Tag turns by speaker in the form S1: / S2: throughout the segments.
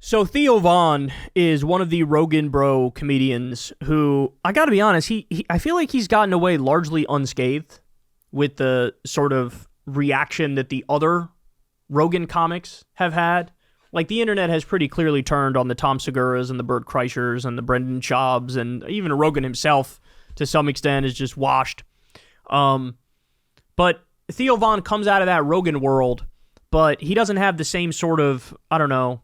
S1: So Theo Von is one of the Rogan Bro comedians who, I gotta be honest, I feel like he's gotten away largely unscathed with the sort of reaction that the other Rogan comics have had. Like, the internet has pretty clearly turned on the Tom Segura's and the Bert Kreischers and the Brendan Schaubs, and even Rogan himself, to some extent, is just washed. But Theo Von comes out of that Rogan world, but he doesn't have the same sort of, I don't know,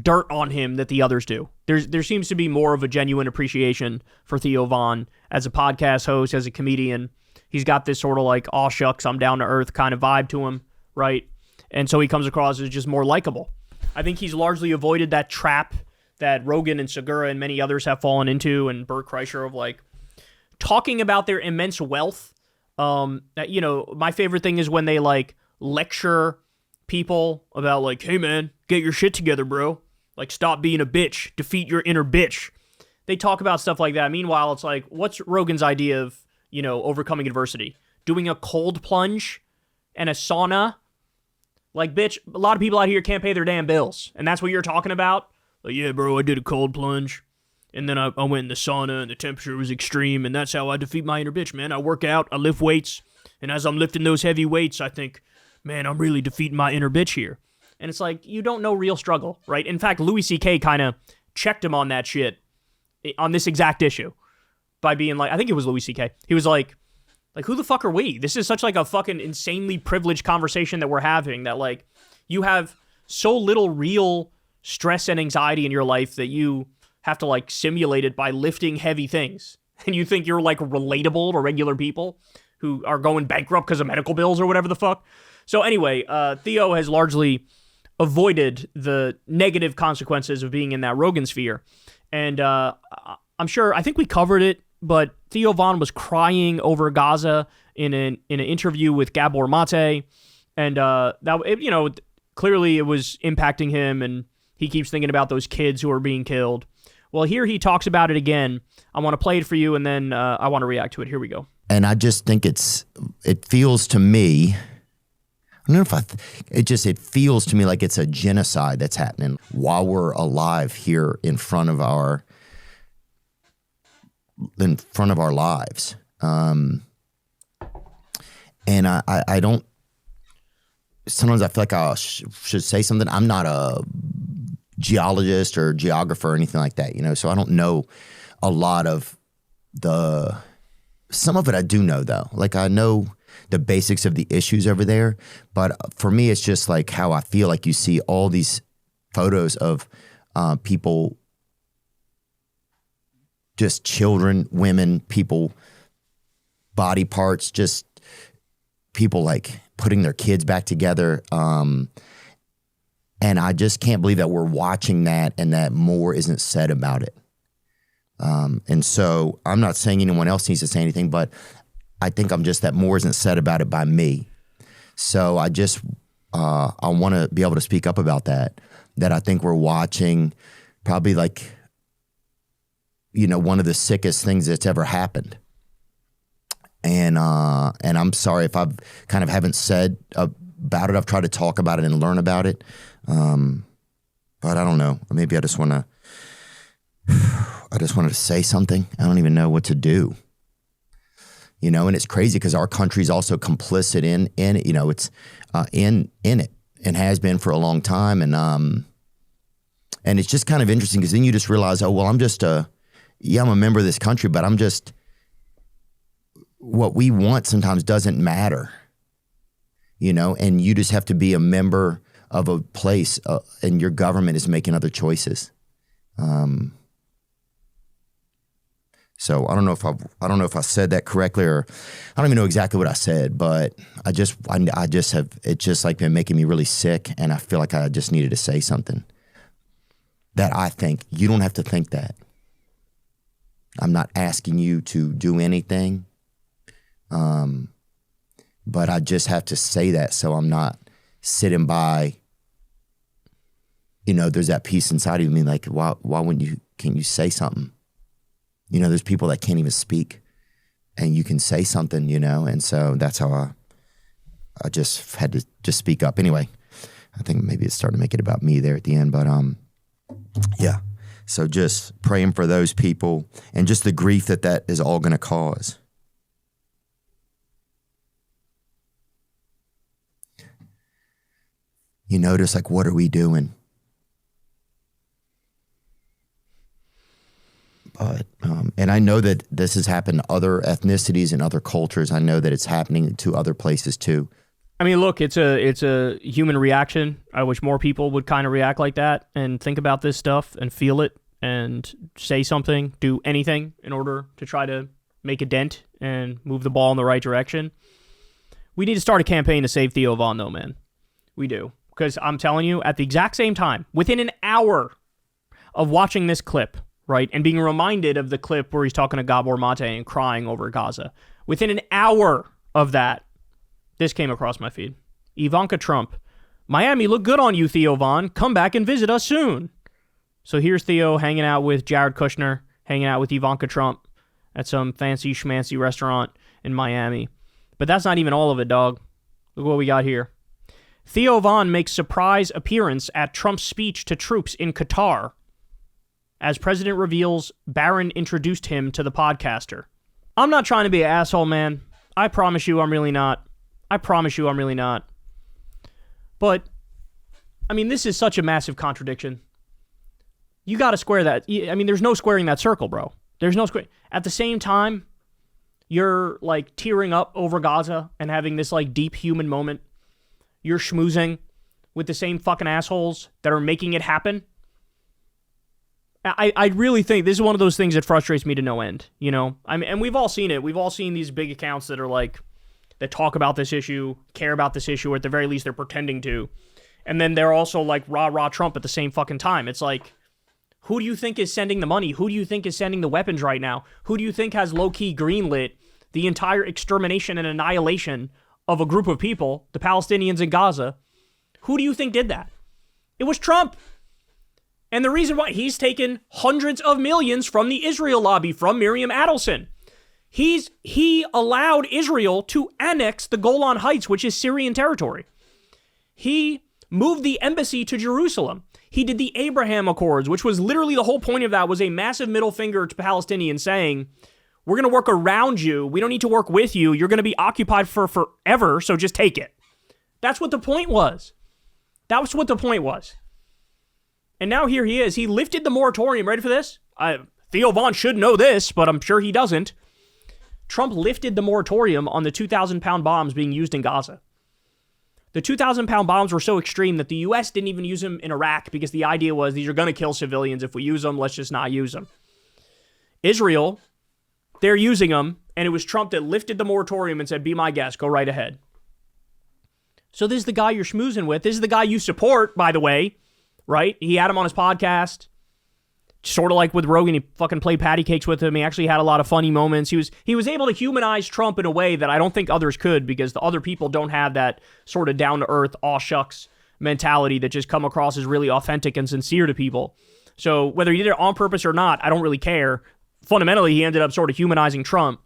S1: dirt on him that the others do. There seems to be more of a genuine appreciation for Theo Von as a podcast host, as a comedian. He's got this sort of like, aw shucks, I'm down to earth kind of vibe to him, right? And so he comes across as just more likable. I think he's largely avoided that trap that Rogan and Segura and many others have fallen into, and Bert Kreischer, of like talking about their immense wealth. You know, my favorite thing is when they like lecture people about like, hey man, get your shit together, bro. Like, stop being a bitch. Defeat your inner bitch. They talk about stuff like that. Meanwhile, it's like, what's Rogan's idea of, you know, overcoming adversity? Doing a cold plunge and a sauna? Like, bitch, a lot of people out here can't pay their damn bills. And that's what you're talking about? Like, yeah, bro, I did a cold plunge. And then I went in the sauna and the temperature was extreme. And that's how I defeat my inner bitch, man. I work out, I lift weights. And as I'm lifting those heavy weights, I think, man, I'm really defeating my inner bitch here. And it's like, you don't know real struggle, right? In fact, Louis C.K. kind of checked him on that shit, on this exact issue, by being like, I think it was Louis C.K. He was like, who the fuck are we? This is such like a fucking insanely privileged conversation that we're having, that like, you have so little real stress and anxiety in your life that you have to like simulate it by lifting heavy things. And you think you're like relatable to regular people who are going bankrupt because of medical bills or whatever the fuck. So anyway, Theo has largely avoided the negative consequences of being in that Rogan sphere. And I'm sure, I think we covered it, but Theo Von was crying over Gaza in an interview with Gabor Mate. And you know, clearly it was impacting him, and he keeps thinking about those kids who are being killed. Well, here he talks about it again. I want to play it for you, and then I want to react to it. Here we go.
S2: And I just think it feels to me, I don't know if it feels to me like it's a genocide that's happening while we're alive here in front of our lives. And I don't, sometimes I feel like I should say something. I'm not a geologist or geographer or anything like that, you know, so I don't know a lot of some of it I do know though. Like, I know the basics of the issues over there, but for me, it's just like how I feel like you see all these photos of people, just children, women, people, body parts, just people like putting their kids back together. And I just can't believe that we're watching that and that more isn't said about it. And so I'm not saying anyone else needs to say anything, but I think I'm just that more isn't said about it by me. So I just, I want to be able to speak up about that I think we're watching probably like, you know, one of the sickest things that's ever happened. And I'm sorry if I've kind of haven't said about it. I've tried to talk about it and learn about it. But I don't know. Maybe I just wanted to say something. I don't even know what to do. You know, and it's crazy because our country's also complicit in it. You know, it's in it and has been for a long time. And it's just kind of interesting because then you just realize, oh, well, I'm a member of this country, but I'm just, what we want sometimes doesn't matter, you know, and you just have to be a member of a place and your government is making other choices. So I don't know if I said that correctly, or I don't even know exactly what I said, but I just have, it's just like been making me really sick. And I feel like I just needed to say something that I think you don't have to think that. I'm not asking you to do anything. But I just have to say that so I'm not sitting by, you know, there's that piece inside of me like, why can't you say something? You know, there's people that can't even speak and you can say something, you know? And so that's how I just had to just speak up. Anyway, I think maybe it's starting to make it about me there at the end, but Yeah. So just praying for those people and just the grief that is all going to cause. You notice, like, what are we doing? But, and I know that this has happened to other ethnicities and other cultures. I know that it's happening to other places too.
S1: I mean, look, it's a human reaction. I wish more people would kind of react like that and think about this stuff and feel it and say something, do anything in order to try to make a dent and move the ball in the right direction. We need to start a campaign to save Theo Von, though, man. We do. Because I'm telling you, at the exact same time, within an hour of watching this clip, right, and being reminded of the clip where he's talking to Gabor Mate and crying over Gaza, within an hour of that, this came across my feed. Ivanka Trump. Miami, look good on you, Theo Von. Come back and visit us soon. So here's Theo hanging out with Jared Kushner, hanging out with Ivanka Trump at some fancy schmancy restaurant in Miami. But that's not even all of it, dog. Look what we got here. Theo Von makes surprise appearance at Trump's speech to troops in Qatar. As president reveals, Barron introduced him to the podcaster. I'm not trying to be an asshole, man. I promise you I'm really not. I promise you I'm really not. But, I mean, this is such a massive contradiction. You got to square that. I mean, there's no squaring that circle, bro. There's no square. At the same time, you're, like, tearing up over Gaza and having this, like, deep human moment. You're schmoozing with the same fucking assholes that are making it happen. I really think this is one of those things that frustrates me to no end, you know? I mean, and we've all seen it. We've all seen these big accounts that are like, that talk about this issue, care about this issue, or at the very least they're pretending to. And then they're also like rah-rah Trump at the same fucking time. It's like, who do you think is sending the money? Who do you think is sending the weapons right now? Who do you think has low-key greenlit the entire extermination and annihilation of a group of people, the Palestinians in Gaza? Who do you think did that? It was Trump. And the reason why, he's taken hundreds of millions from the Israel lobby, from Miriam Adelson. He allowed Israel to annex the Golan Heights, which is Syrian territory. He moved the embassy to Jerusalem. He did the Abraham Accords, which was literally the whole point of that, was a massive middle finger to Palestinians saying, we're going to work around you. We don't need to work with you. You're going to be occupied for forever, so just take it. That's what the point was. That was what the point was. And now here he is. He lifted the moratorium. Ready for this? Theo Von should know this, but I'm sure he doesn't. Trump lifted the moratorium on the 2,000-pound bombs being used in Gaza. The 2,000-pound bombs were so extreme that the U.S. didn't even use them in Iraq because the idea was these are going to kill civilians. If we use them, let's just not use them. Israel, they're using them, and it was Trump that lifted the moratorium and said, be my guest, go right ahead. So this is the guy you're schmoozing with. This is the guy you support, by the way. Right? He had him on his podcast. Sort of like with Rogan, he fucking played patty cakes with him. He actually had a lot of funny moments. He was able to humanize Trump in a way that I don't think others could, because the other people don't have that sort of down-to-earth, aw shucks mentality that just come across as really authentic and sincere to people. So whether he did it on purpose or not, I don't really care. Fundamentally, he ended up sort of humanizing Trump.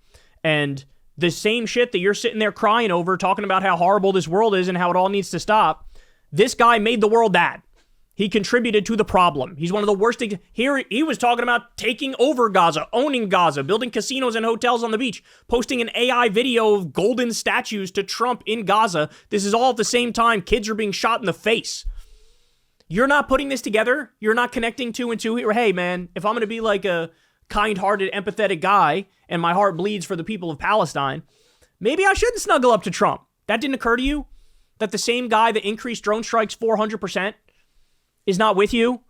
S1: And the same shit that you're sitting there crying over, talking about how horrible this world is and how it all needs to stop, this guy made the world that. He contributed to the problem. He's one of the worst. Here he was talking about taking over Gaza, owning Gaza, building casinos and hotels on the beach, posting an AI video of golden statues to Trump in Gaza. This is all at the same time. Kids are being shot in the face. You're not putting this together. You're not connecting two and two here. Hey, man, if I'm going to be like a kind-hearted, empathetic guy and my heart bleeds for the people of Palestine, maybe I shouldn't snuggle up to Trump. That didn't occur to you? That the same guy that increased drone strikes 400% is not with you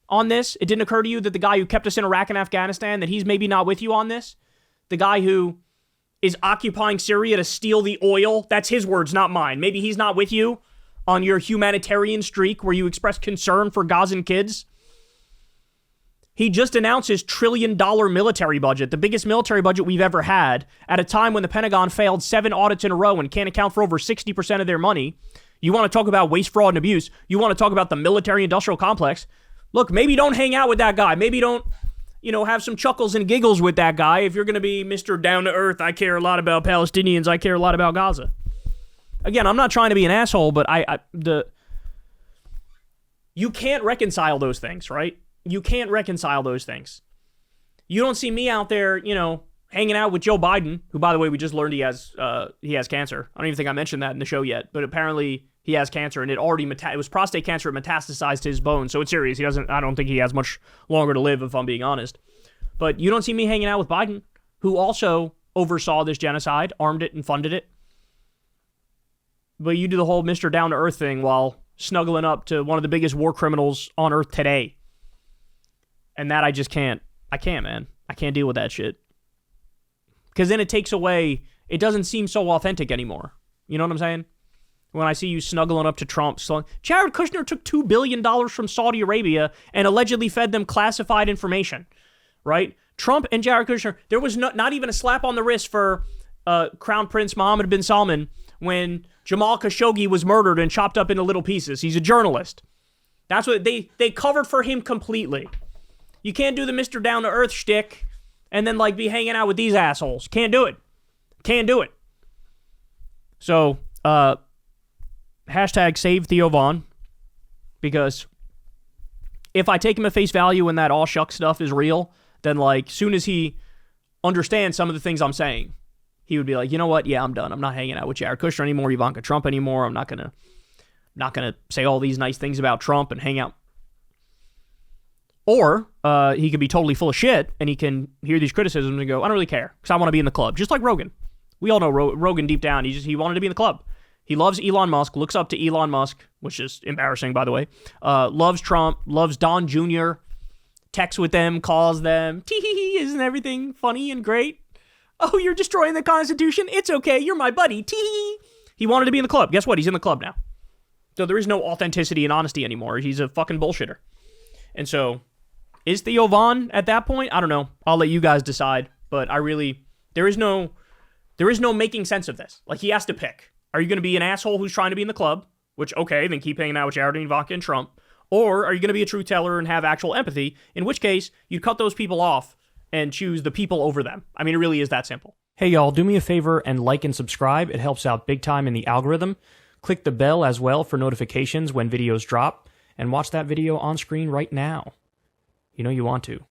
S1: on this? It didn't occur to you that the guy who kept us in Iraq and Afghanistan, that he's maybe not with you on this? The guy who is occupying Syria to steal the oil, that's his words, not mine. Maybe he's not with you on your humanitarian streak where you express concern for Gazan kids. He just announced his $1 trillion military budget, the biggest military budget we've ever had, at a time when the Pentagon failed 7 audits in a row and can't account for over 60% of their money. You want to talk about waste, fraud, and abuse. You want to talk about the military-industrial complex. Look, maybe don't hang out with that guy. Maybe don't, have some chuckles and giggles with that guy if you're going to be Mr. Down-to-Earth. I care a lot about Palestinians. I care a lot about Gaza. Again, I'm not trying to be an asshole, but You can't reconcile those things, right? You can't reconcile those things. You don't see me out there, hanging out with Joe Biden, who, by the way, we just learned he has cancer. I don't even think I mentioned that in the show yet, but apparently he has cancer, and it was prostate cancer. It metastasized to his bones, so it's serious. I don't think he has much longer to live, if I'm being honest. But you don't see me hanging out with Biden, who also oversaw this genocide, armed it, and funded it. But you do the whole Mr. Down-to-Earth thing while snuggling up to one of the biggest war criminals on Earth today. And that I just can't. I can't, man. I can't deal with that shit. Because then it takes away, it doesn't seem so authentic anymore. You know what I'm saying? When I see you snuggling up to Trump. Jared Kushner took $2 billion from Saudi Arabia and allegedly fed them classified information, right? Trump and Jared Kushner, there was not even a slap on the wrist for Crown Prince Mohammed bin Salman when Jamal Khashoggi was murdered and chopped up into little pieces. He's a journalist. That's what they covered for him completely. You can't do the Mr. Down-to-Earth shtick and then be hanging out with these assholes. Can't do it. Can't do it. So, hashtag save Theo Von, because if I take him at face value and that all shuck stuff is real, then soon as he understands some of the things I'm saying, he would be like, you know what? Yeah, I'm done. I'm not hanging out with Jared Kushner anymore, Ivanka Trump anymore. I'm not gonna say all these nice things about Trump and hang out. Or he could be totally full of shit and he can hear these criticisms and go, I don't really care because I want to be in the club. Just like Rogan. We all know Rogan deep down. He wanted to be in the club. He loves Elon Musk, looks up to Elon Musk, which is embarrassing, by the way. Loves Trump, loves Don Jr., texts with them, calls them. Tee-hee-hee, isn't everything funny and great? Oh, you're destroying the Constitution? It's okay, you're my buddy. Tee-hee-hee. He wanted to be in the club. Guess what? He's in the club now. So there is no authenticity and honesty anymore. He's a fucking bullshitter. And so, is Theo Von at that point? I don't know. I'll let you guys decide. But there is no making sense of this. He has to pick. Are you going to be an asshole who's trying to be in the club? Which, okay, then keep hanging out with Jared and Ivanka and Trump. Or are you going to be a truth teller and have actual empathy? In which case, you cut those people off and choose the people over them. I mean, it really is that simple. Hey, y'all, do me a favor and like and subscribe. It helps out big time in the algorithm. Click the bell as well for notifications when videos drop. And watch that video on screen right now. You know you want to.